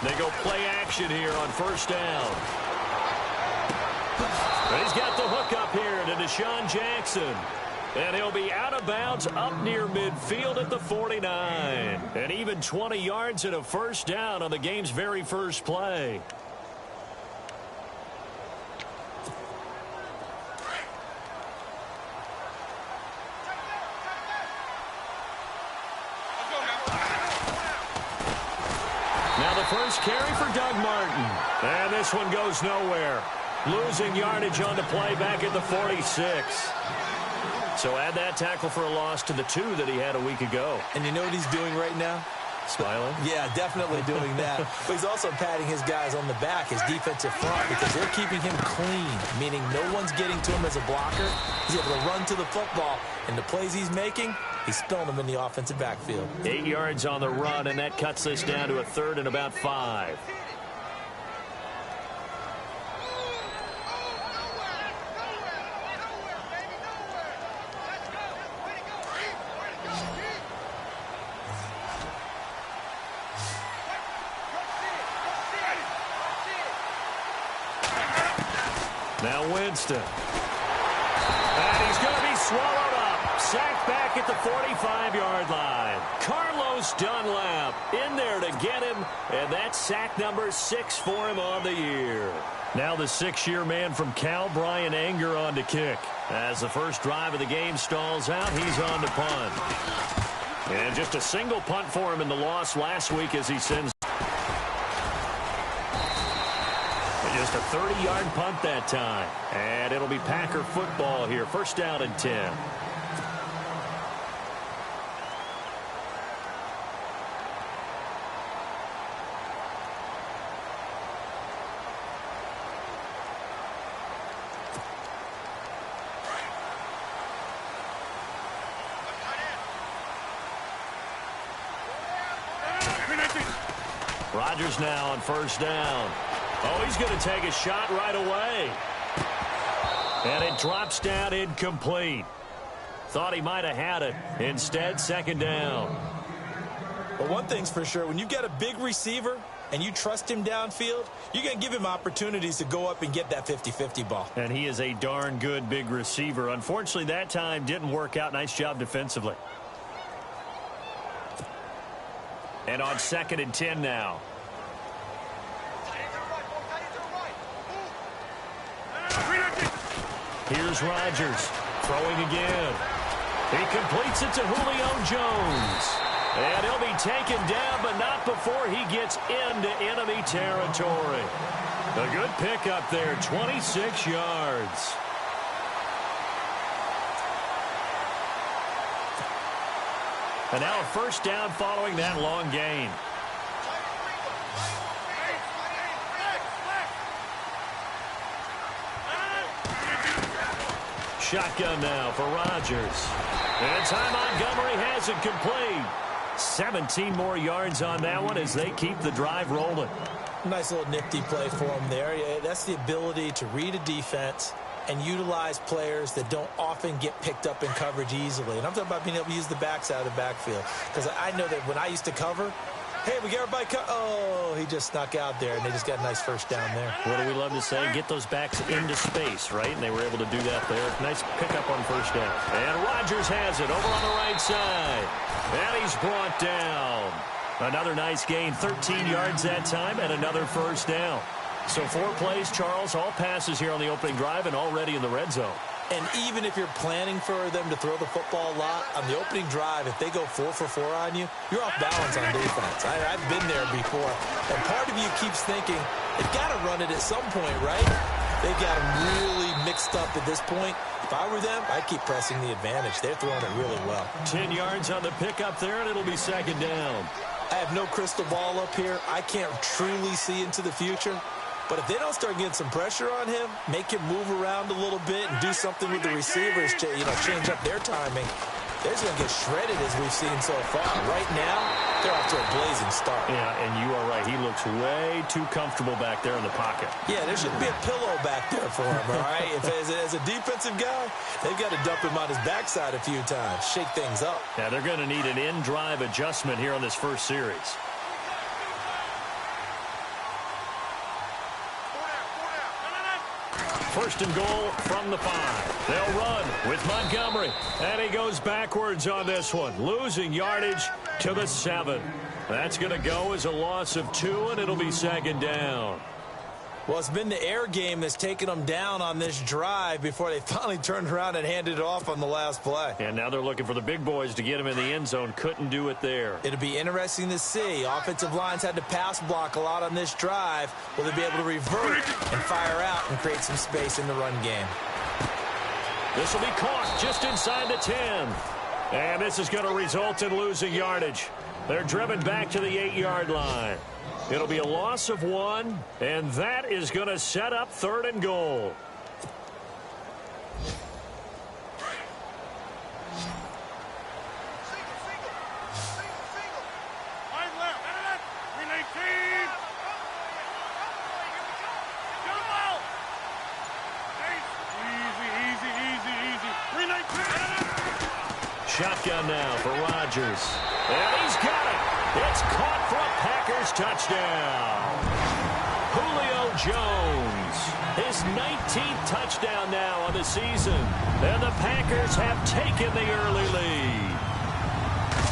They go play action here on first down. But he's got the hook up here to Deshaun Jackson. And he'll be out of bounds up near midfield at the 49. And even 20 yards and a first down on the game's very first play. Now the first carry for Doug Martin. And this one goes nowhere. Losing yardage on the play back at the 46. So add that tackle for a loss to the 2 that he had a week ago. And you know what he's doing right now? Smiling? Yeah, definitely doing that. But he's also patting his guys on the back, his defensive front, because they're keeping him clean, meaning no one's getting to him as a blocker. He's able to run to the football, and the plays he's making, he's spilling them in the offensive backfield. 8 yards on the run, and that cuts this down to a 3rd and about 5. Now Winston. And he's going to be swallowed up. Sacked back at the 45-yard line. Carlos Dunlap in there to get him. And that's sack number 6 for him on the year. Now the 6-year man from Cal, Brian Anger, on to kick. As the first drive of the game stalls out, he's on to punt. And just a single punt for him in the loss last week as he sends. Just a 30-yard punt that time. And it'll be Packer football here. First down and 10. Rodgers now on first down. Oh, he's going to take a shot right away. And it drops down incomplete. Thought he might have had it. Instead, second down. But one thing's for sure, when you've got a big receiver and you trust him downfield, you're going to give him opportunities to go up and get that 50-50 ball. And he is a darn good big receiver. Unfortunately, that time didn't work out. Nice job defensively. And on 2nd and 10 now. Here's Rodgers throwing again. He completes it to Julio Jones. And he'll be taken down, but not before he gets into enemy territory. A good pickup there, 26 yards. And now a first down following that long gain. Shotgun now for Rodgers. And Ty Montgomery has it complete. 17 more yards on that one as they keep the drive rolling. Nice little nifty play for him there. Yeah, that's the ability to read a defense and utilize players that don't often get picked up in coverage easily. And I'm talking about being able to use the backside of the backfield. Because I know that when I used to cover, hey, we got everybody oh, he just snuck out there, and they just got a nice first down there. What do we love to say? Get those backs into space, right? And they were able to do that there. Nice pickup on first down. And Rodgers has it over on the right side. And he's brought down. Another nice gain, 13 yards that time, and another first down. So 4 plays, Charles, all passes here on the opening drive and already in the red zone. And even if you're planning for them to throw the football a lot, on the opening drive, if they go 4 for 4 on you, you're off balance on defense. I've been there before. And part of you keeps thinking, they've got to run it at some point, right? They've got them really mixed up at this point. If I were them, I'd keep pressing the advantage. They're throwing it really well. 10 yards on the pickup there, and it'll be second down. I have no crystal ball up here. I can't truly see into the future. But if they don't start getting some pressure on him, make him move around a little bit and do something with the receivers to, change up their timing, they're just going to get shredded as we've seen so far. Right now, they're off to a blazing start. Yeah, and you are right. He looks way too comfortable back there in the pocket. Yeah, there should be a pillow back there for him, all right? As a defensive guy, they've got to dump him on his backside a few times, shake things up. Yeah, they're going to need an in-drive adjustment here on this first series. first and goal from the 5. They'll run with Montgomery. And he goes backwards on this one, losing yardage to the 7. That's going to go as a loss of 2, and it'll be second down. Well, it's been the air game that's taken them down on this drive before they finally turned around and handed it off on the last play. And now they're looking for the big boys to get him in the end zone. Couldn't do it there. It'll be interesting to see. Offensive lines had to pass block a lot on this drive. Will they be able to revert and fire out and create some space in the run game? This will be caught just inside the 10. And this is going to result in losing yardage. They're driven back to the 8-yard line. It'll be a loss of 1, and that is going to set up third and goal. Shotgun now for Rodgers. And he's got it. It's caught for a Packers touchdown. Julio Jones, his 19th touchdown now on the season. And the Packers have taken the early lead.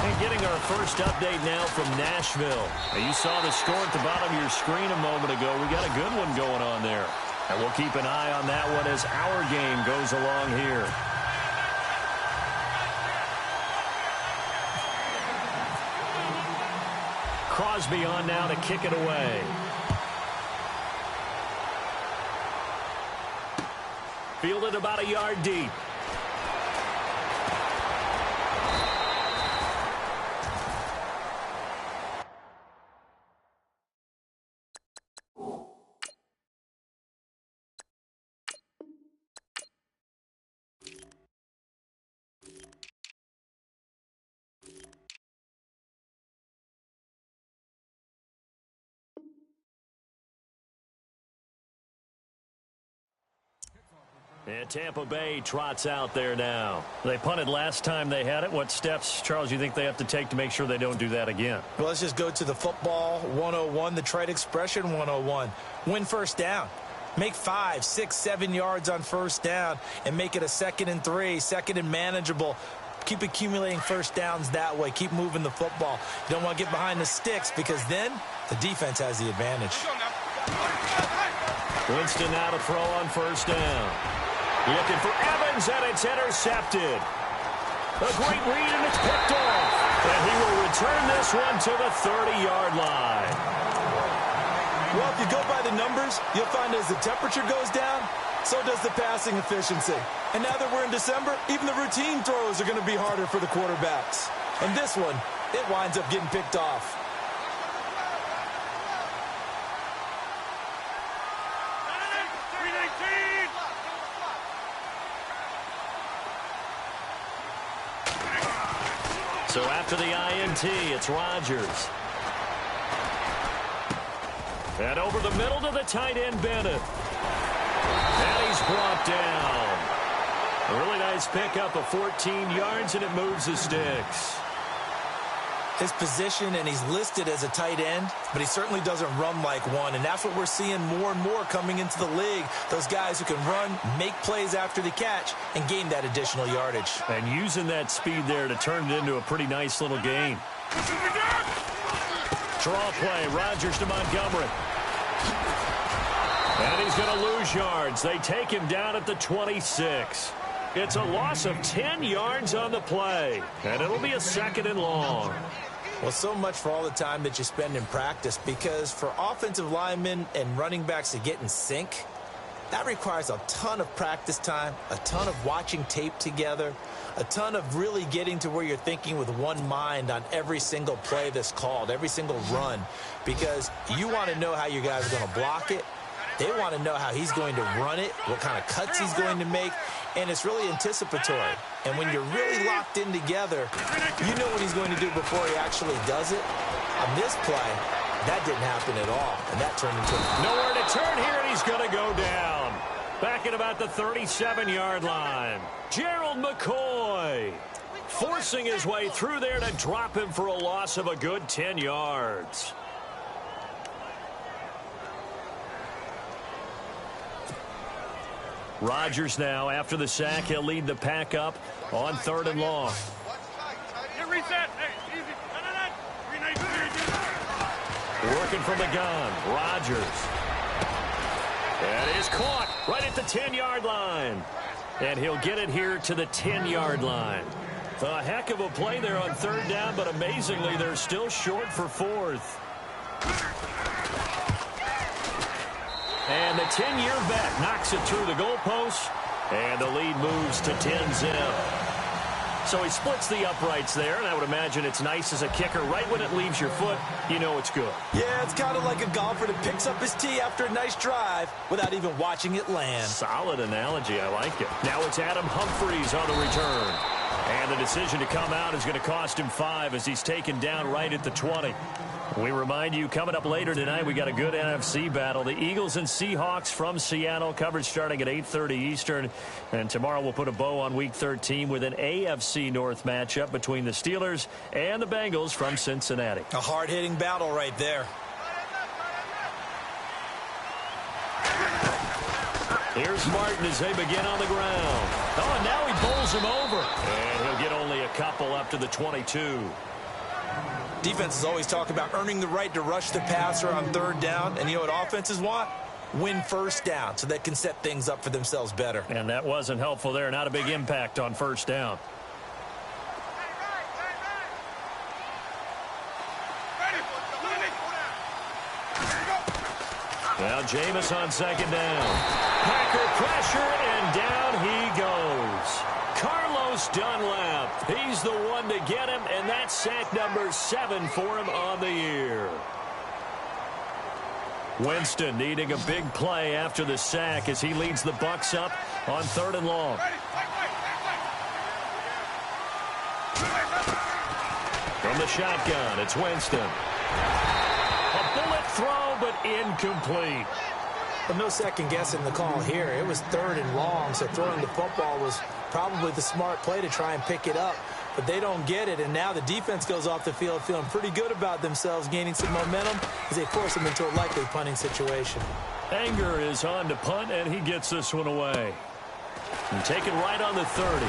And getting our first update now from Nashville. Now, you saw the score at the bottom of your screen a moment ago. We got a good one going on there. And we'll keep an eye on that one as our game goes along here. Crosby on now to kick it away. Fielded about a yard deep. And Tampa Bay trots out there now. They punted last time they had it. What steps, Charles, you think they have to take to make sure they don't do that again? Well, let's just go to the football 101, the trade expression 101. Win first down. Make 5, 6, 7 yards on first down and make it a 2nd and 3, 2nd and manageable. Keep accumulating first downs that way. Keep moving the football. You don't want to get behind the sticks because then the defense has the advantage. Winston now to throw on first down. Looking for Evans, and it's intercepted. A great read, and it's picked off. And he will return this one to the 30-yard line. Well, if you go by the numbers, you'll find as the temperature goes down, so does the passing efficiency. And now that we're in December, even the routine throws are going to be harder for the quarterbacks. And this one, it winds up getting picked off. So after the INT, it's Rodgers. And over the middle to the tight end, Bennett. And he's brought down. A really nice pickup of 14 yards, and it moves the sticks. His position, and he's listed as a tight end, but he certainly doesn't run like one, and that's what we're seeing more and more coming into the league. Those guys who can run, make plays after the catch, and gain that additional yardage. And using that speed there to turn it into a pretty nice little gain. Draw play, Rodgers to Montgomery. And he's going to lose yards. They take him down at the 26. It's a loss of 10 yards on the play, and it'll be a 2nd and long. Well, so much for all the time that you spend in practice, because for offensive linemen and running backs to get in sync, that requires a ton of practice time, a ton of watching tape together, a ton of really getting to where you're thinking with one mind on every single play that's called, every single run, because you want to know how your guys are going to block it. They want to know how he's going to run it, what kind of cuts he's going to make, and it's really anticipatory. And when you're really locked in together, you know what he's going to do before he actually does it. On this play, that didn't happen at all, and that turned into nowhere to turn here, and he's going to go down. Back at about the 37-yard line. Gerald McCoy forcing his way through there to drop him for a loss of a good 10 yards. Rodgers now, after the sack, he'll lead the pack up on 3rd and long. Reset. Hey, easy. Working from the gun, Rodgers. And is caught right at the 10-yard line. And he'll get it here to the 10-yard line. A heck of a play there on 3rd down, but amazingly, they're still short for 4th. And the 10-year vet knocks it through the goalpost, and the lead moves to 10-zip. So he splits the uprights there, and I would imagine it's nice as a kicker. Right when it leaves your foot, you know it's good. Yeah, it's kind of like a golfer that picks up his tee after a nice drive without even watching it land. Solid analogy. I like it. Now it's Adam Humphries on the return. And the decision to come out is going to cost him 5 as he's taken down right at the 20. We remind you, coming up later tonight, we got a good NFC battle. The Eagles and Seahawks from Seattle, coverage starting at 8:30 Eastern. And tomorrow we'll put a bow on Week 13 with an AFC North matchup between the Steelers and the Bengals from Cincinnati. A hard-hitting battle right there. Here's Martin as they begin on the ground. Oh, and now he bowls him over. And he'll get only a couple up to the 22. Defenses always talk about earning the right to rush the passer on 3rd down. And you know what offenses want? Win 1st down so they can set things up for themselves better. And that wasn't helpful there. Not a big impact on 1st down. Now Jameis on 2nd down. Packer pressure, and down he goes. Carlos Dunlap, he's the one to get him, and that's sack number 7 for him on the year. Winston needing a big play after the sack as he leads the Bucs up on 3rd and long. From the shotgun, it's Winston. A bullet throw, but incomplete. But no second guessing the call here. It was 3rd and long, so throwing the football was probably the smart play to try and pick it up. But they don't get it, and now the defense goes off the field feeling pretty good about themselves, gaining some momentum as they force them into a likely punting situation. Anger is on to punt, and he gets this one away. And taken right on the 30.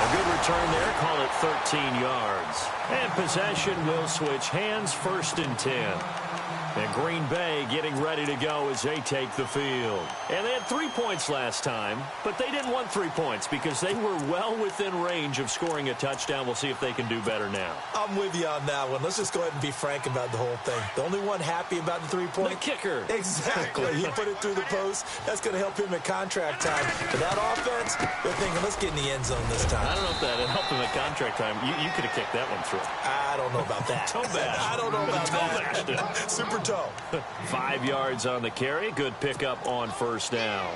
A good return there, call it 13 yards. And possession will switch hands, 1st and 10. And Green Bay getting ready to go as they take the field. And they had 3 points last time, but they didn't want 3 points because they were well within range of scoring a touchdown. We'll see if they can do better now. I'm with you on that one. Let's just go ahead and be frank about the whole thing. The only one happy about the 3-point? The kicker. Exactly. He put it through the post. That's going to help him at contract time. But that offense, they're thinking, let's get in the end zone this time. I don't know if that helped him at contract time. You could have kicked that one through. I don't know about that. Toe bash. I don't know about that. Super toe. 5 yards on the carry. Good pickup on 1st down.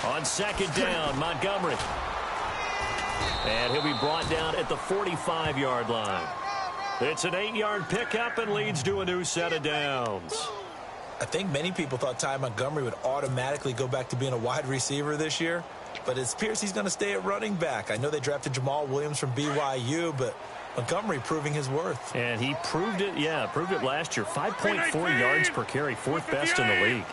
On 2nd down, Montgomery. And he'll be brought down at the 45-yard line. It's an 8-yard pickup and leads to a new set of downs. I think many people thought Ty Montgomery would automatically go back to being a wide receiver this year, but it appears he's going to stay at running back. I know they drafted Jamal Williams from BYU, but Montgomery proving his worth. And he proved it, proved it last year. 5.4 yards per carry, 4th best in the league.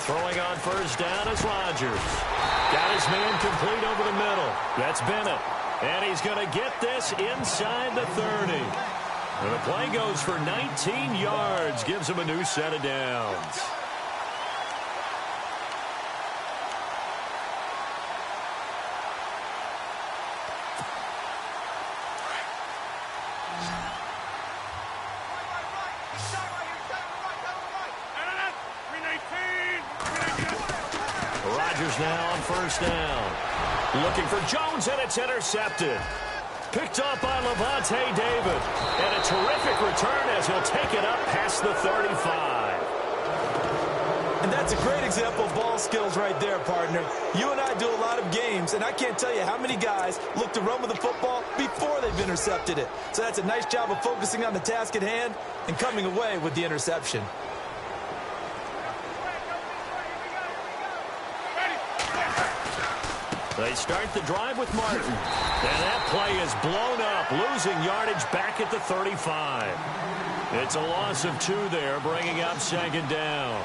Throwing on 1st down is Rodgers. Got his man complete over the middle. That's Bennett. And he's going to get this inside the 30. And the play goes for 19 yards. Gives him a new set of downs. Rodgers now on 1st down. Looking for Jones, and it's intercepted. Picked up by Levante David. And a terrific return as he'll take it up past the 35. And that's a great example of ball skills right there, partner. You and I do a lot of games, and I can't tell you how many guys look to run with the football before they've intercepted it. So that's a nice job of focusing on the task at hand and coming away with the interception. They start the drive with Martin. And that play is blown up, losing yardage back at the 35. It's a loss of 2 there, bringing up second down.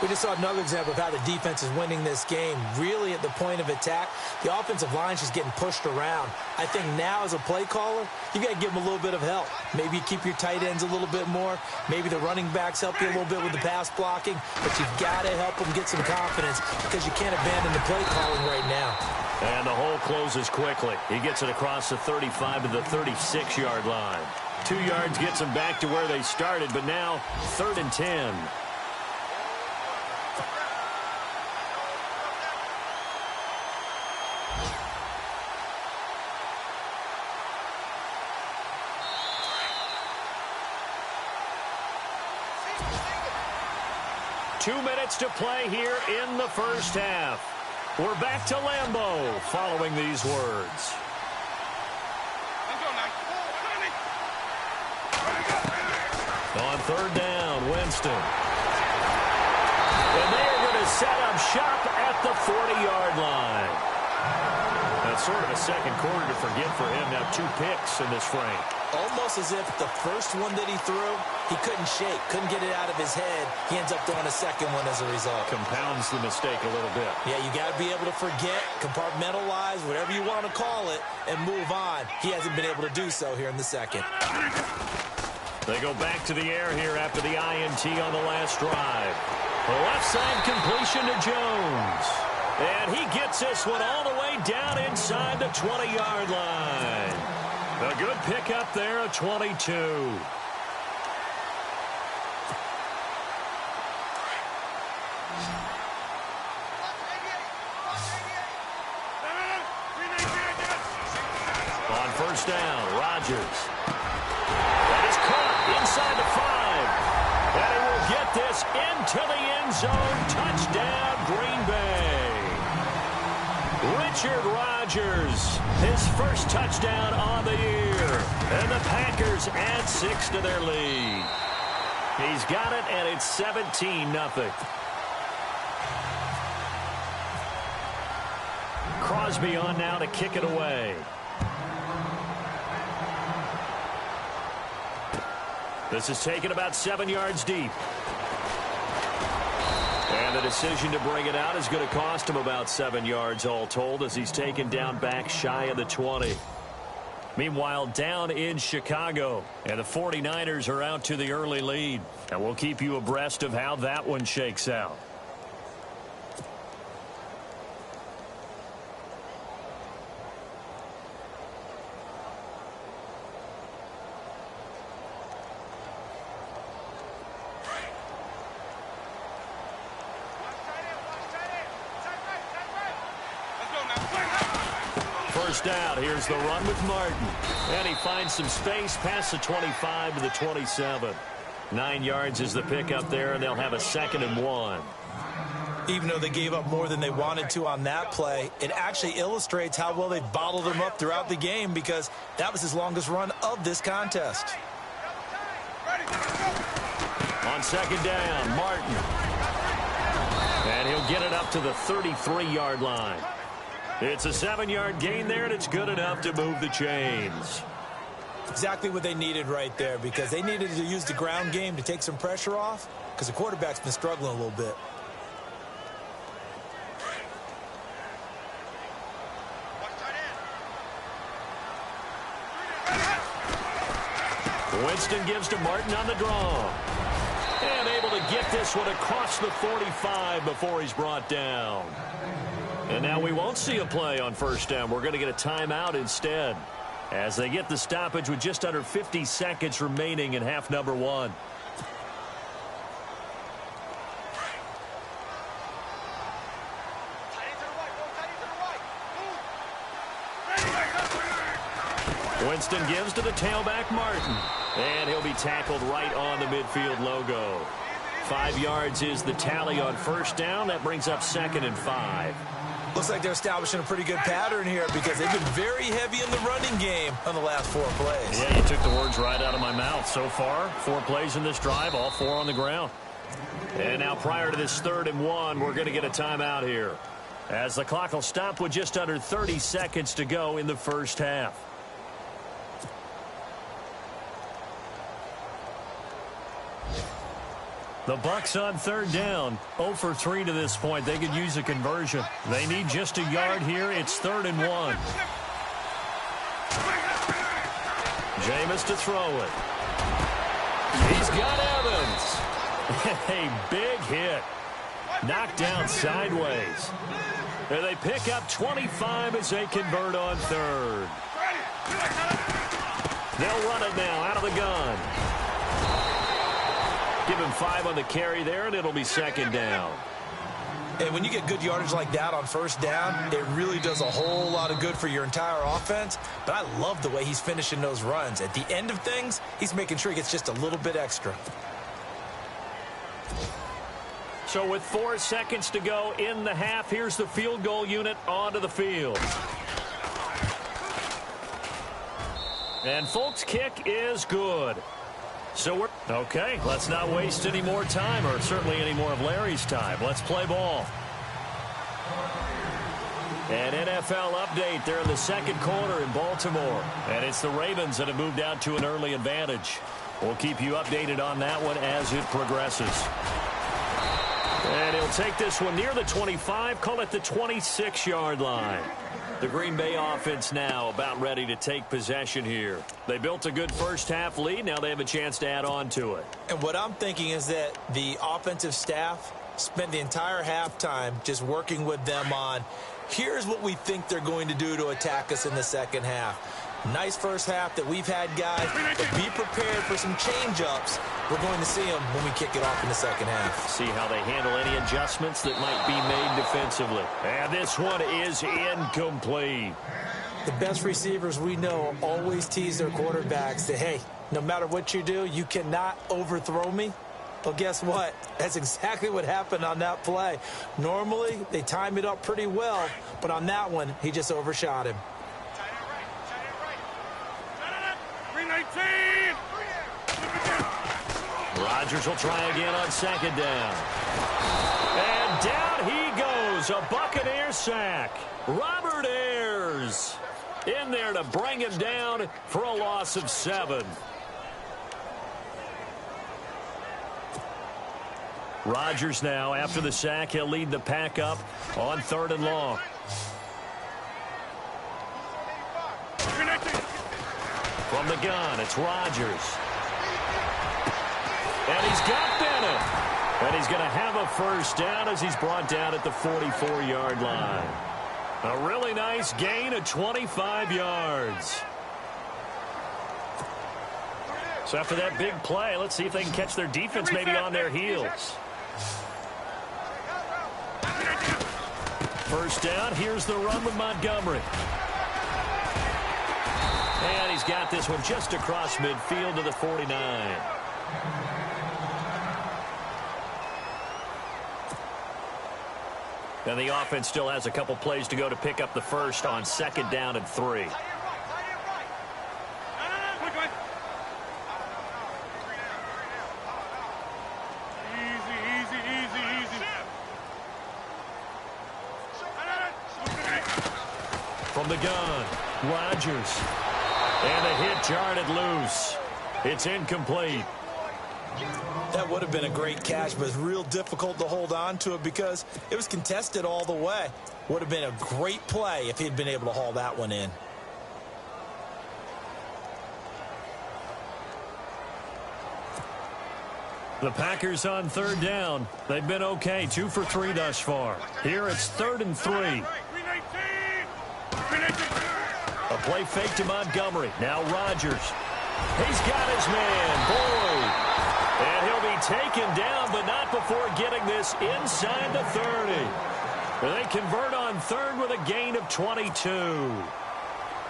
We just saw another example of how the defense is winning this game. Really at the point of attack, the offensive line is just getting pushed around. I think now as a play caller, you got to give them a little bit of help. Maybe you keep your tight ends a little bit more. Maybe the running backs help you a little bit with the pass blocking. But you've got to help them get some confidence because you can't abandon the play calling right now. And the hole closes quickly. He gets it across the 35 to the 36-yard line. 2 yards gets them back to where they started, but now 3rd and 10. Two minutes to play here in the first half. We're back to Lambeau following these words. On 3rd down, Winston. And they are going to set up shop at the 40-yard line. That's sort of a second quarter to forget for him. Now 2 picks in this frame. Almost as if the first one that he threw, he couldn't shake, couldn't get it out of his head. He ends up throwing a second one as a result. Compounds the mistake a little bit. Yeah, you got to be able to forget, compartmentalize, whatever you want to call it, and move on. He hasn't been able to do so here in the second. They go back to the air here after the INT on the last drive. The left side completion to Jones. And he gets this one all the way down inside the 20-yard line. A good pickup there, a 22. On 1st down, Rodgers. That is caught inside the 5. And he will get this into the end zone. Touchdown, Green Bay. Richard Rodgers, his first touchdown on the year. And the Packers add 6 to their lead. He's got it, and it's 17-0. Crosby on now to kick it away. This is taken about 7 yards deep. And the decision to bring it out is going to cost him about 7 yards all told as he's taken down back shy of the 20. Meanwhile, down in Chicago, and the 49ers are out to the early lead. And we'll keep you abreast of how that one shakes out. First down, here's the run with Martin. And he finds some space past the 25 to the 27. 9 yards is the pickup there, and they'll have a 2nd and 1. Even though they gave up more than they wanted to on that play, it actually illustrates how well they bottled him up throughout the game because that was his longest run of this contest. On 2nd down, Martin. And he'll get it up to the 33-yard line. It's a 7-yard gain there, and it's good enough to move the chains. Exactly what they needed right there because they needed to use the ground game to take some pressure off because the quarterback's been struggling a little bit. Winston gives to Martin on the draw. And able to get this one across the 45 before he's brought down. And now we won't see a play on 1st down. We're going to get a timeout instead as they get the stoppage with just under 50 seconds remaining in half number 1. Winston gives to the tailback, Martin. And he'll be tackled right on the midfield logo. 5 yards is the tally on 1st down. That brings up 2nd and 5. Looks like they're establishing a pretty good pattern here because they've been very heavy in the running game on the last 4 plays. Yeah, you took the words right out of my mouth. So far, 4 plays in this drive, all 4 on the ground. And now prior to this 3rd and 1, we're going to get a timeout here. as the clock will stop with just under 30 seconds to go in the first half. The Bucs on third down, 0 for 3 to this point. They could use a conversion. They need just a yard here. It's 3rd and 1. Jameis to throw it. He's got Evans. A big hit. Knocked down sideways. And they pick up 25 as they convert on third. They'll run it now out of the gun. Give him 5 on the carry there, and it'll be 2nd down. And when you get good yardage like that on first down, it really does a whole lot of good for your entire offense. But I love the way he's finishing those runs. At the end of things, he's making sure he gets just a little bit extra. So with 4 seconds to go in the half, here's the field goal unit onto the field. And Folk's kick is good. So we're okay. Let's not waste any more time, or certainly any more of Larry's time. Let's play ball. An NFL update there in the second quarter in Baltimore. And it's the Ravens that have moved out to an early advantage. We'll keep you updated on that one as it progresses. And he'll take this one near the 25, call it the 26-yard line. The Green Bay offense now about ready to take possession here. They built a good first-half lead. Now they have a chance to add on to it. And what I'm thinking is that the offensive staff spent the entire halftime just working with them on, here's what we think they're going to do to attack us in the second half. Nice first half that we've had, guys, but be prepared for some change-ups. We're going to see them when we kick it off in the second half. See how they handle any adjustments that might be made defensively. And this one is incomplete. The best receivers we know always tease their quarterbacks that, hey, no matter what you do, you cannot overthrow me. Well, guess what? That's exactly what happened on that play. Normally, they time it up pretty well, but on that one, he just overshot him. Rodgers will try again on 2nd down. And down he goes. A Buccaneer sack. Robert Ayers in there to bring him down for a loss of 7. Rodgers now, after the sack, he'll lead the pack up on 3rd and long. From the gun, it's Rodgers. And he's got Bennett. And he's going to have a first down as he's brought down at the 44-yard line. A really nice gain of 25 yards. So after that big play, let's see if they can catch their defense maybe on their heels. First down, here's the run with Montgomery. And he's got this one just across midfield to the 49. And the offense still has a couple plays to go to pick up the first on 2nd down and 3. From the gun, Rodgers. And a hit jarred loose. It's incomplete. That would have been a great catch, but it's real difficult to hold on to it because it was contested all the way. Would have been a great play if he'd been able to haul that one in. The Packers on 3rd down. They've been okay, 2 for 3 thus far. Here it's 3rd and 3. A play fake to Montgomery. Now Rodgers. He's got his man, Boyd. And he'll be taken down, but not before getting this inside the 30. They convert on 3rd with a gain of 22.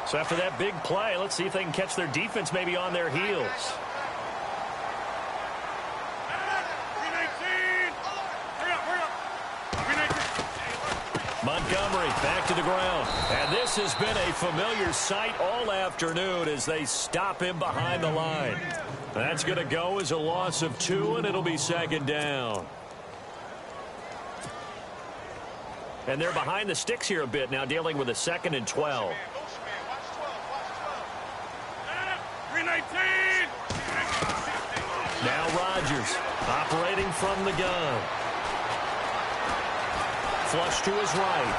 So after that big play, let's see if they can catch their defense maybe on their heels. Montgomery back to the ground. And this has been a familiar sight all afternoon as they stop him behind the line. That's going to go as a loss of 2, and it'll be 2nd down. And they're behind the sticks here a bit now, dealing with a 2nd and 12. 319. Now Rodgers operating from the gun. Flush to his right.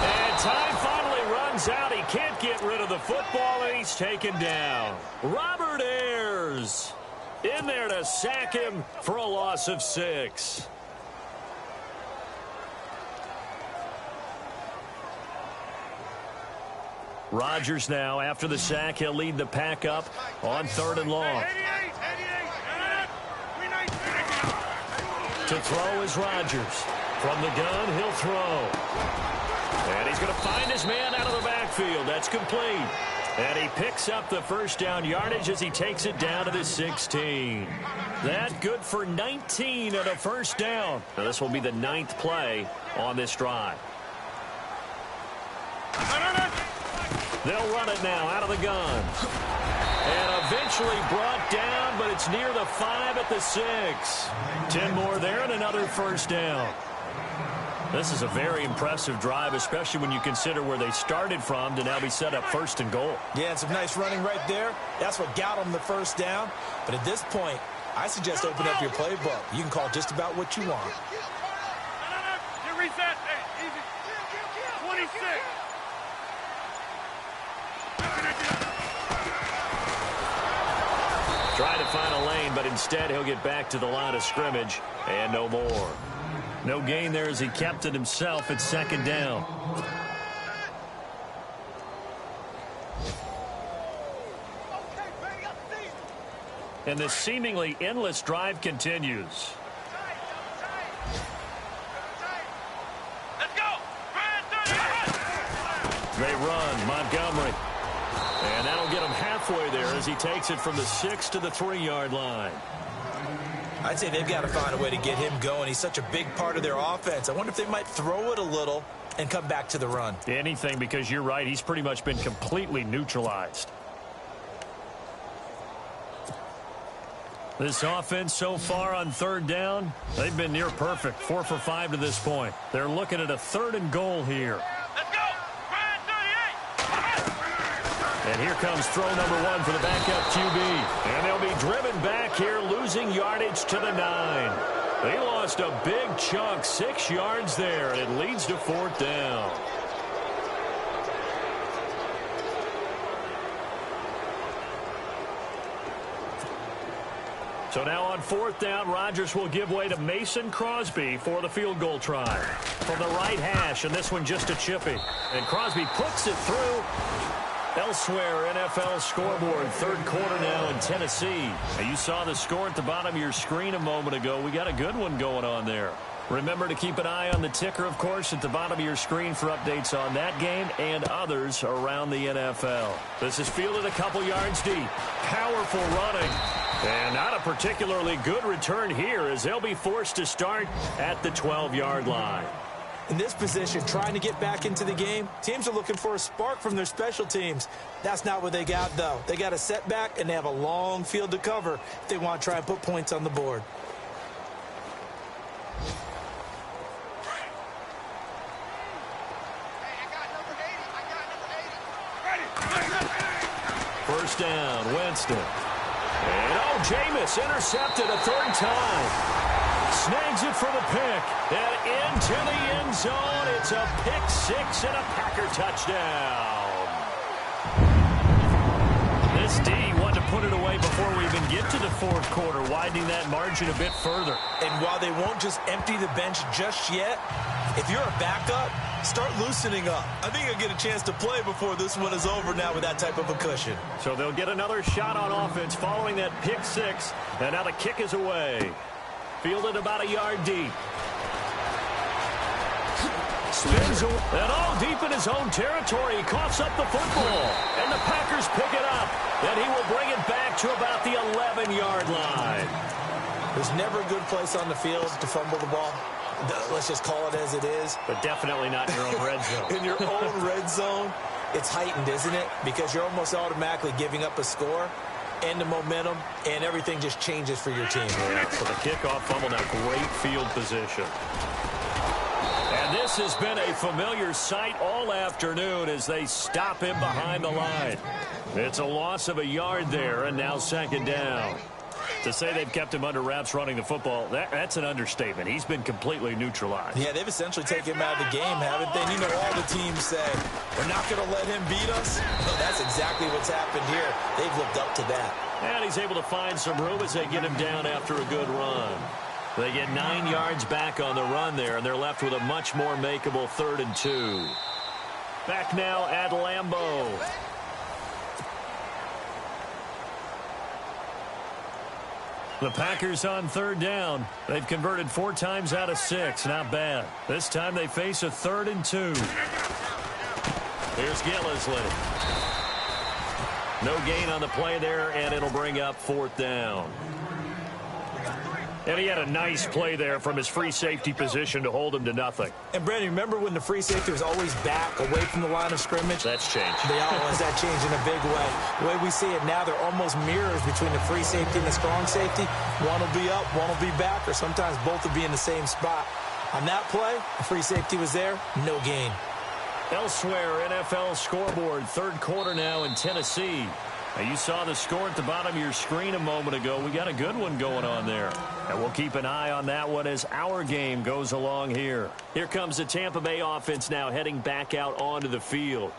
And time finally runs out. He can't get rid of the football, and he's taken down. Robert Ayers in there to sack him for a loss of 6. Rodgers now, after the sack, he'll lead the pack up on 3rd and long. 88. To throw is Rodgers. From the gun, he'll throw. And he's going to find his man out of the backfield. That's complete. And he picks up the first down yardage as he takes it down to the 16. That good for 19 and a first down. Now this will be the 9th play on this drive. They'll run it now out of the gun. And eventually brought down, but it's near the 5 at the 6. 10 more there and another first down. This is a very impressive drive, especially when you consider where they started from to now be set up 1st and goal. Yeah, and some nice running right there. That's what got them the first down. But at this point, I suggest open up your playbook. You can call just about what you want. You reset. Hey, easy. 26. Trying to find a lane, but instead he'll get back to the line of scrimmage and no more. No gain there as he kept it himself at 2nd down. And this seemingly endless drive continues. Let's go. They run. Montgomery. And that'll get him halfway there as he takes it from the 6 to the 3-yard line. I'd say they've got to find a way to get him going. He's such a big part of their offense. I wonder if they might throw it a little and come back to the run. Anything, because you're right. He's pretty much been completely neutralized. This offense so far on 3rd down, they've been near perfect. 4 for 5 to this point. They're looking at a 3rd and goal here. Let's go. 38. And here comes throw number 1 for the backup QB. And they'll be driven back here, losing yardage to the 9. They lost a big chunk, 6 yards there, and it leads to 4th down. So now on 4th down, Rodgers will give way to Mason Crosby for the field goal try. From the right hash, and this one just a chippy. And Crosby puts it through. Elsewhere, NFL scoreboard, 3rd quarter now in Tennessee. Now, you saw the score at the bottom of your screen a moment ago. We got a good one going on there. Remember to keep an eye on the ticker, of course, at the bottom of your screen for updates on that game and others around the NFL. This is fielded a couple yards deep. Powerful running. And not a particularly good return here as they'll be forced to start at the 12-yard line. In this position, trying to get back into the game, teams are looking for a spark from their special teams. That's not what they got, though. They got a setback, and they have a long field to cover if they want to try and put points on the board. First down, Winston. And Jameis intercepted a 3rd time. Snags it for the pick. And into the end zone. It's a pick 6 and a Packer touchdown. This D wanted to put it away before we even get to the 4th quarter, widening that margin a bit further. And while they won't just empty the bench just yet, if you're a backup, start loosening up. I think you'll get a chance to play before this one is over now with that type of a cushion. So they'll get another shot on offense following that pick 6. And now the kick is away. Fielded about a yard deep. Spins and all deep in his own territory. He coughs up the football. And the Packers pick it up. And he will bring it back to about the 11-yard line. There's never a good place on the field to fumble the ball. Let's just call it as it is. But definitely not in your own red zone. In your own red zone, it's heightened, isn't it? Because you're almost automatically giving up a score and the momentum, and everything just changes for your team. Yeah, so the kickoff fumble, now great field position. And this has been a familiar sight all afternoon as they stop him behind the line. It's a loss of a yard there, and now second down. To say they've kept him under wraps running the football, that's an understatement. He's been completely neutralized. Yeah, they've essentially taken him out of the game, haven't they? And you know, all the teams say, we're not going to let him beat us. Well, that's exactly what's happened here. They've lived up to that. And he's able to find some room as they get him down after a good run. They get 9 yards back on the run there, and they're left with a much more makeable 3rd and 2. Back now at Lambeau. The Packers on 3rd down. They've converted 4 times out of 6. Not bad. This time they face a 3rd and 2. Here's Gillisley. No gain on the play there, and it'll bring up 4th down. And he had a nice play there from his free safety position to hold him to nothing. And, Brandon, remember when the free safety was always back away from the line of scrimmage? That's changed. They always that changed in a big way. The way we see it now, they're almost mirrors between the free safety and the strong safety. One will be up, one will be back, or sometimes both will be in the same spot. On that play, the free safety was there, no gain. Elsewhere, NFL scoreboard, 3rd quarter now in Tennessee. Now, you saw the score at the bottom of your screen a moment ago. We got a good one going on there. And we'll keep an eye on that one as our game goes along here. Here comes the Tampa Bay offense now heading back out onto the field.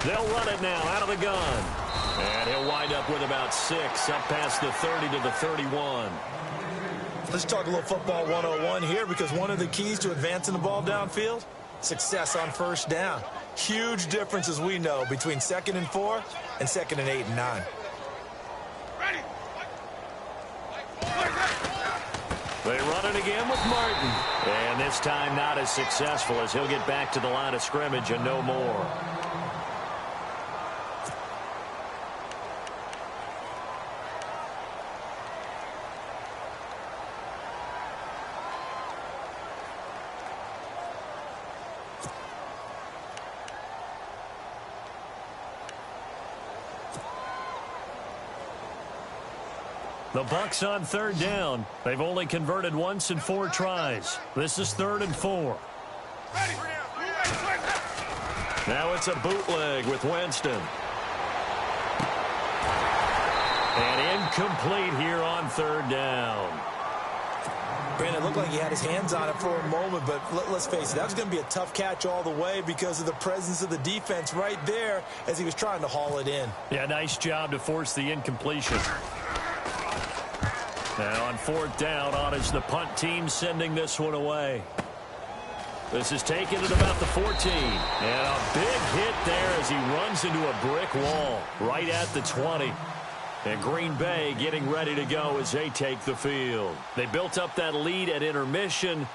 They'll run it now out of the gun. And he'll wind up with about 6 up past the 30 to the 31. Let's talk a little football 101 here, because one of the keys to advancing the ball downfield, success on 1st down. Huge difference, as we know, between 2nd and 4 and 2nd and 8 and 9. They run it again with Martin. And this time not as successful as he'll get back to the line of scrimmage and no more. The Bucs on 3rd down. They've only converted once in 4 tries. This is 3rd and 4. Now it's a bootleg with Winston. And incomplete here on 3rd down. Brandon, it looked like he had his hands on it for a moment, but let's face it, that was going to be a tough catch all the way because of the presence of the defense right there as he was trying to haul it in. Yeah, nice job to force the incompletion. Now on 4th down, on is the punt team sending this one away. This is taken at about the 14. And a big hit there as he runs into a brick wall right at the 20. And Green Bay getting ready to go as they take the field. They built up that lead at intermission,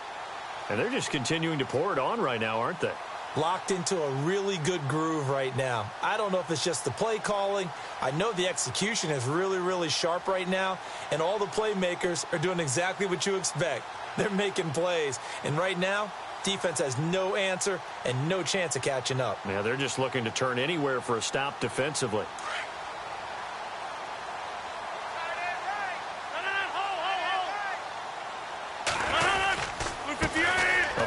and they're just continuing to pour it on right now, aren't they? Locked into a really good groove right now. I don't know if it's just the play calling. I know the execution is really, really sharp right now, and all the playmakers are doing exactly what you expect. They're making plays, and right now, defense has no answer and no chance of catching up. Yeah, they're just looking to turn anywhere for a stop defensively.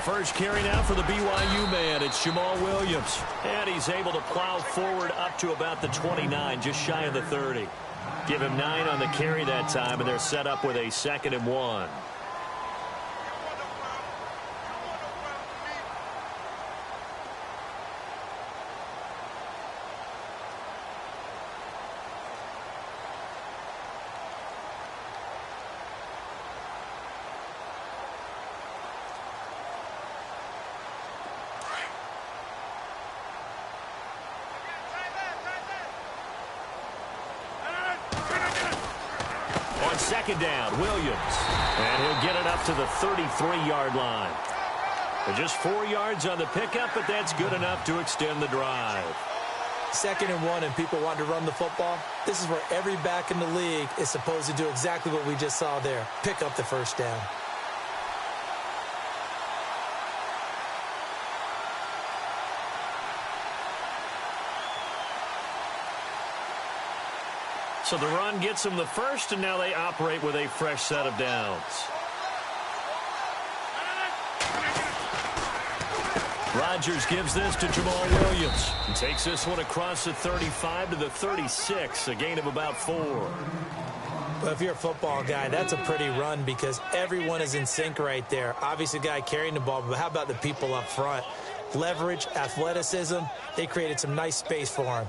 First carry now for the BYU man. It's Jamal Williams. And he's able to plow forward up to about the 29, just shy of the 30. Give him 9 on the carry that time, and they're set up with a 2nd and 1. On 2nd down, Williams. And he'll get it up to the 33-yard line. And just 4 yards on the pickup, but that's good enough to extend the drive. 2nd and 1, and people want to run the football. This is where every back in the league is supposed to do exactly what we just saw there. Pick up the 1st down. So the run gets them the first, and now they operate with a fresh set of downs. Rodgers gives this to Jamal Williams and takes this one across the 35 to the 36, a gain of about 4. Well, if you're a football guy, that's a pretty run because everyone is in sync right there. Obviously, the guy carrying the ball, but how about the people up front? Leverage, athleticism, they created some nice space for him.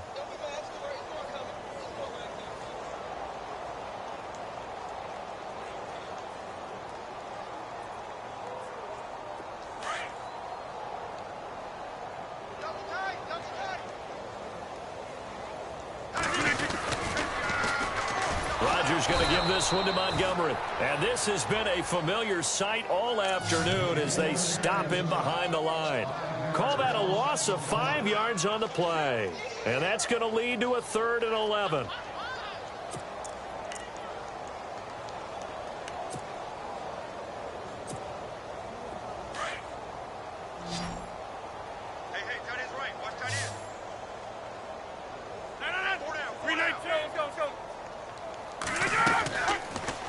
Rodgers going to give this one to Montgomery. And this has been a familiar sight all afternoon as they stop him behind the line. Call that a loss of 5 yards on the play. And that's going to lead to a 3rd and 11.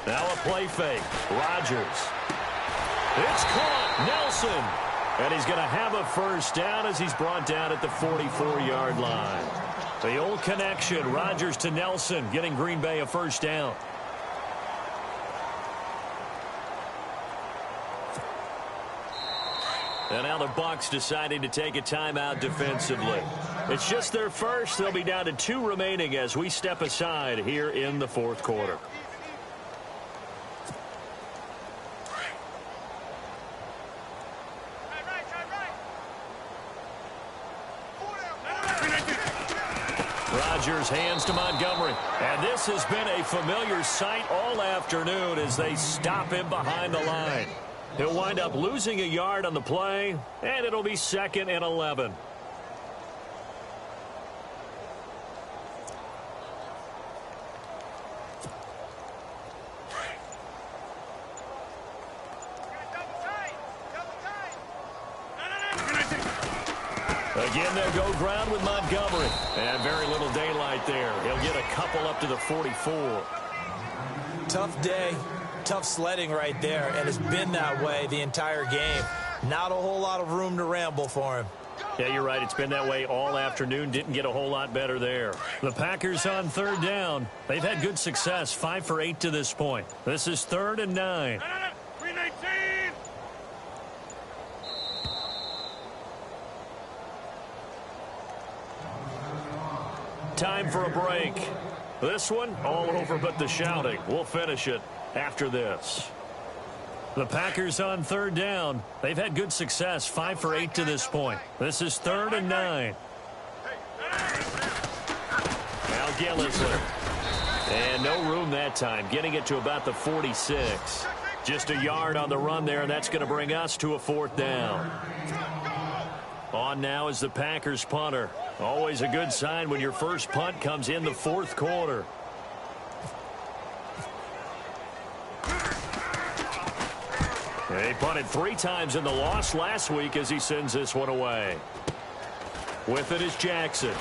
Now a play fake. Rodgers. It's caught. Nelson. And he's going to have a first down as he's brought down at the 44-yard line. The old connection. Rodgers to Nelson, getting Green Bay a first down. And now the Bucs deciding to take a timeout defensively. It's just their first. They'll be down to 2 remaining as we step aside here in the 4th quarter. Rodgers hands to Montgomery. And this has been a familiar sight all afternoon as they stop him behind the line. He'll wind up losing a yard on the play, and it'll be 2nd and 11. Again, they'll go ground with Montgomery. And very little daylight there. He'll get a couple up to the 44. Tough day, tough sledding right there, and it's been that way the entire game. Not a whole lot of room to ramble for him. Yeah, you're right. It's been that way all afternoon. Didn't get a whole lot better there. The Packers on 3rd down. They've had good success, 5 for 8 to this point. This is 3rd and 9. Time for a break. This one, all over but the shouting. We'll finish it after this. The Packers on 3rd down. They've had good success, 5 for 8 to this point. This is 3rd and 9. Now Gillislee. And no room that time, getting it to about the 46. Just a yard on the run there, and that's going to bring us to a 4th down. On now is the Packers punter. Always a good sign when your first punt comes in the 4th quarter. He punted 3 times in the loss last week as he sends this one away. With it is Jackson.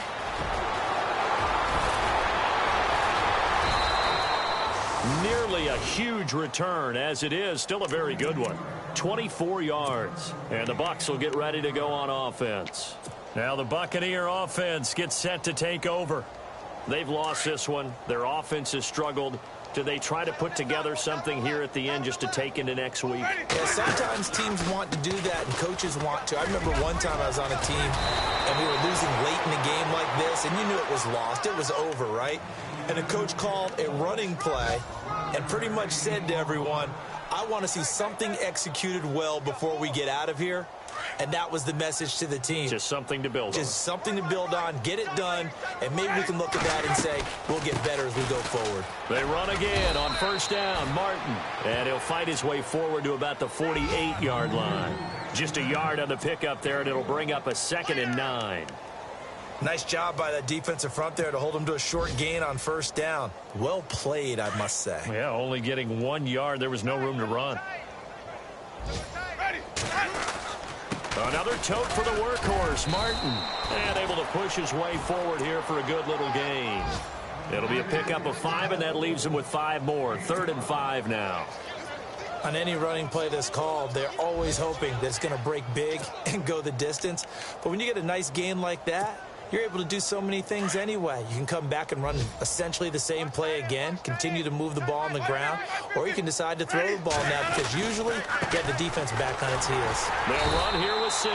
Nearly a huge return, as it is still a very good one. 24 yards. And the Bucs will get ready to go on offense. Now the Buccaneer offense gets set to take over. They've lost this one. Their offense has struggled. Do they try to put together something here at the end just to take into next week? Yeah, sometimes teams want to do that and coaches want to. I remember one time I was on a team and we were losing late in the game like this, and you knew it was lost. It was over, right? And the coach called a running play and pretty much said to everyone, I want to see something executed well before we get out of here. And that was the message to the team. Just something to build on. Just something to build on, get it done, and maybe we can look at that and say, we'll get better as we go forward. They run again on 1st down, Martin. And he'll fight his way forward to about the 48-yard line. Just a yard on the pickup there, and it'll bring up a 2nd and 9. Nice job by that defensive front there to hold him to a short gain on 1st down. Well played, I must say. Yeah, only getting 1 yard. There was no room to run. Another tote for the workhorse, Martin. And able to push his way forward here for a good little gain. It'll be a pickup of 5, and that leaves them with 5 more. 3rd and 5 now. On any running play that's called, they're always hoping that it's going to break big and go the distance. But when you get a nice gain like that, you're able to do so many things anyway. You can come back and run essentially the same play again, continue to move the ball on the ground, or you can decide to throw the ball now because usually you get the defense back on its heels. They'll run here with Sims.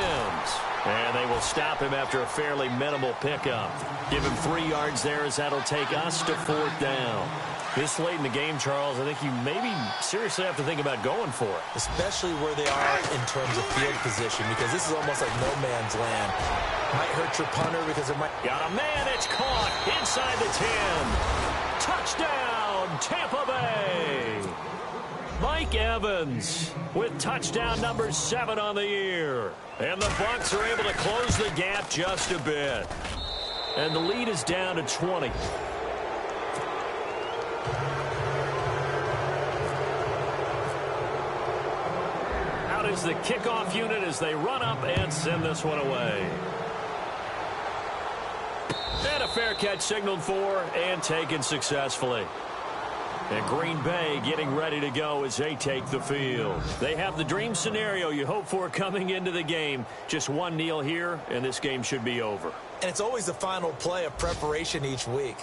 And they will stop him after a fairly minimal pickup. Give him 3 yards there as that'll take us to 4th down. This late in the game, Charles, I think you maybe seriously have to think about going for it. Especially where they are in terms of field position, because this is almost like no man's land. Might hurt your punter because it might... Got a man, it's caught inside the 10. Touchdown, Tampa Bay. Mike Evans with touchdown number 7 on the year. And the Bucs are able to close the gap just a bit. And the lead is down to 20. Out is the kickoff unit as they run up and send this one away. And a fair catch signaled for and taken successfully. And Green Bay getting ready to go as they take the field. They have the dream scenario you hope for coming into the game. Just one kneel here, and this game should be over. And it's always the final play of preparation each week.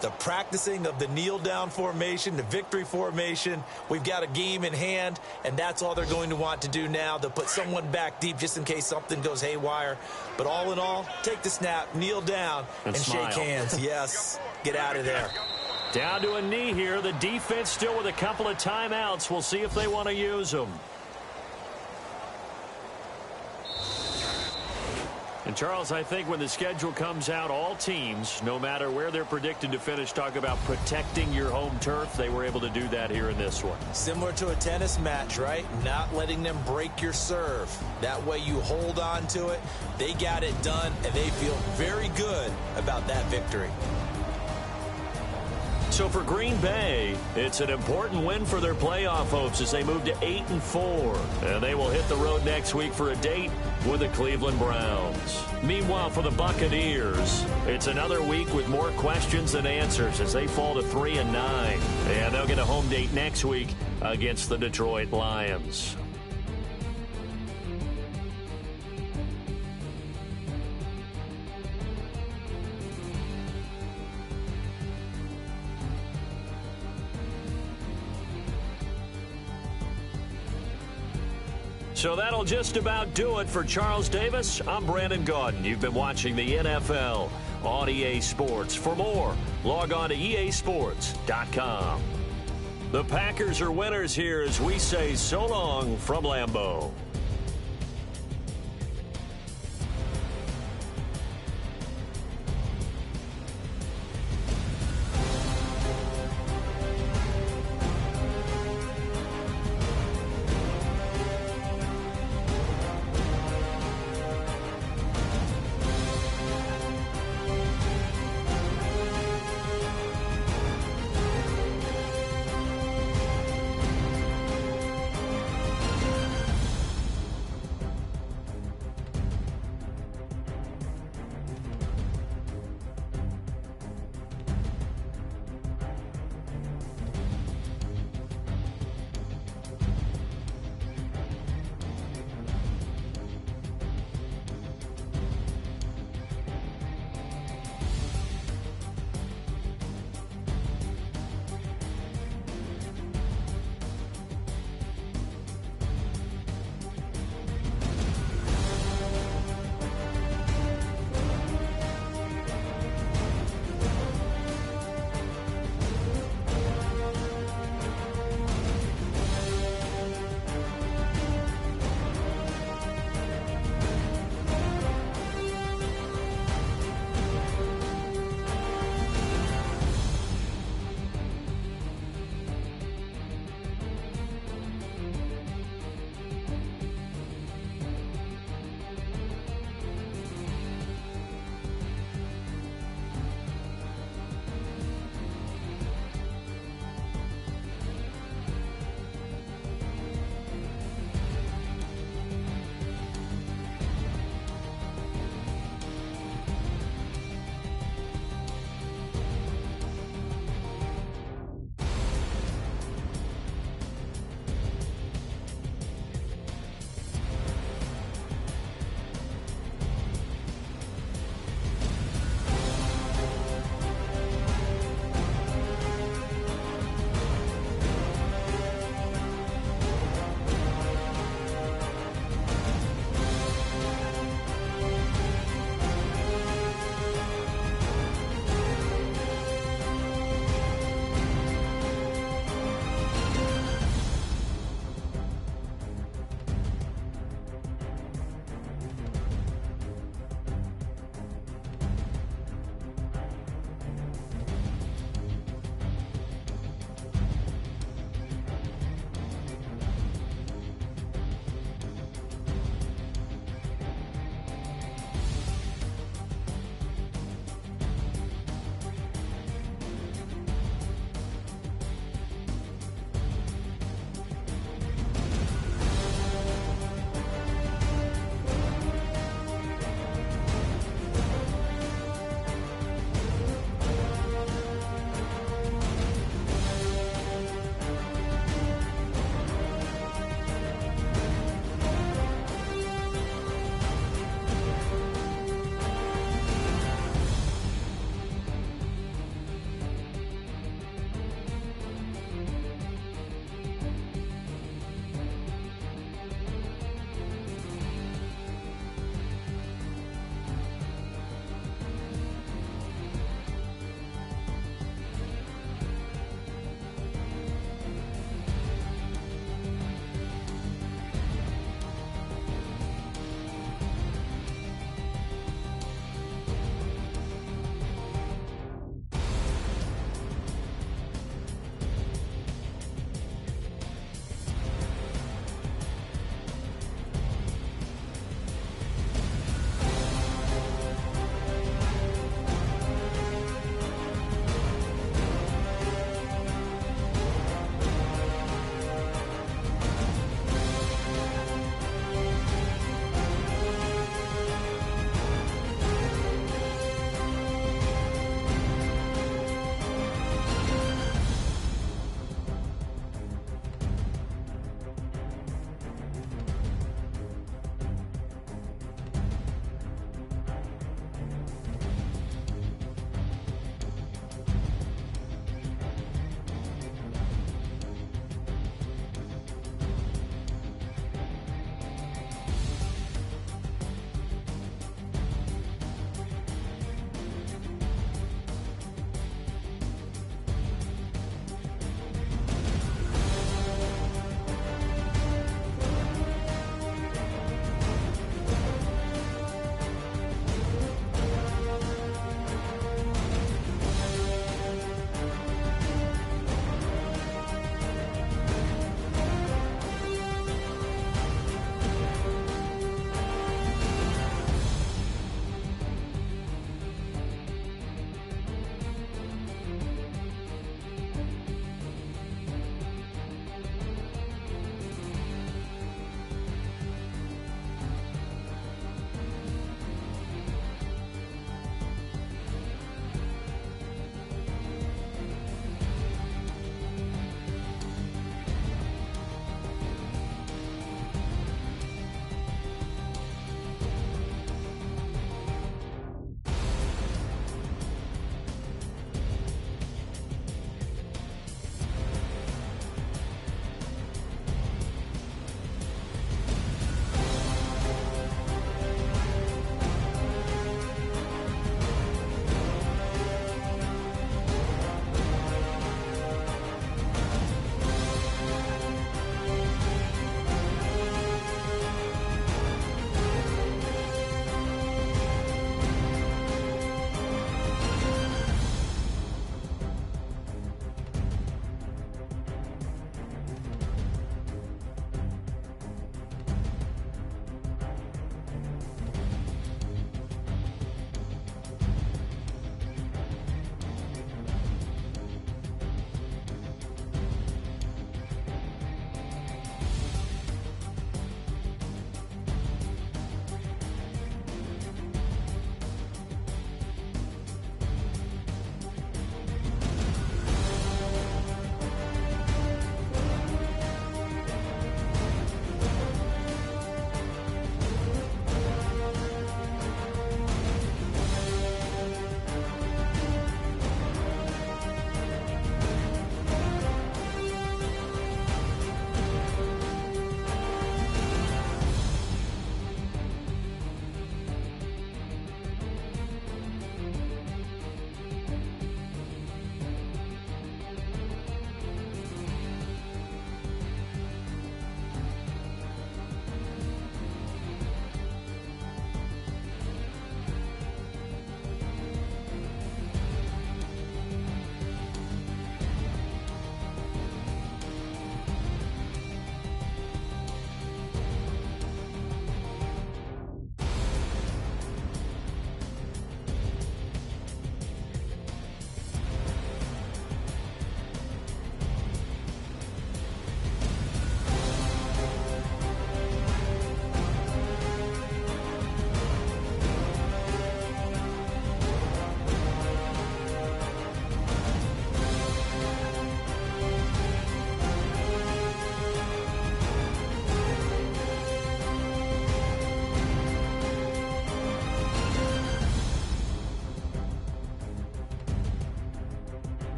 The practicing of the kneel-down formation, the victory formation. We've got a game in hand, and that's all they're going to want to do now. They'll put someone back deep just in case something goes haywire. But all in all, take the snap, kneel down, and shake hands. Yes, get out of there. Down to a knee here. The defense still with a couple of timeouts. We'll see if they want to use them. And, Charles, I think when the schedule comes out, all teams, no matter where they're predicted to finish, talk about protecting your home turf. They were able to do that here in this one. Similar to a tennis match, right? Not letting them break your serve. That way you hold on to it. They got it done, and they feel very good about that victory. So for Green Bay, it's an important win for their playoff hopes as they move to 8-4. And they will hit the road next week for a date with the Cleveland Browns. Meanwhile, for the Buccaneers, it's another week with more questions than answers as they fall to 3-9. And they'll get a home date next week against the Detroit Lions. So that'll just about do it for Charles Davis. I'm Brandon Gaudin. You've been watching the NFL on EA Sports. For more, log on to easports.com. The Packers are winners here as we say so long from Lambeau.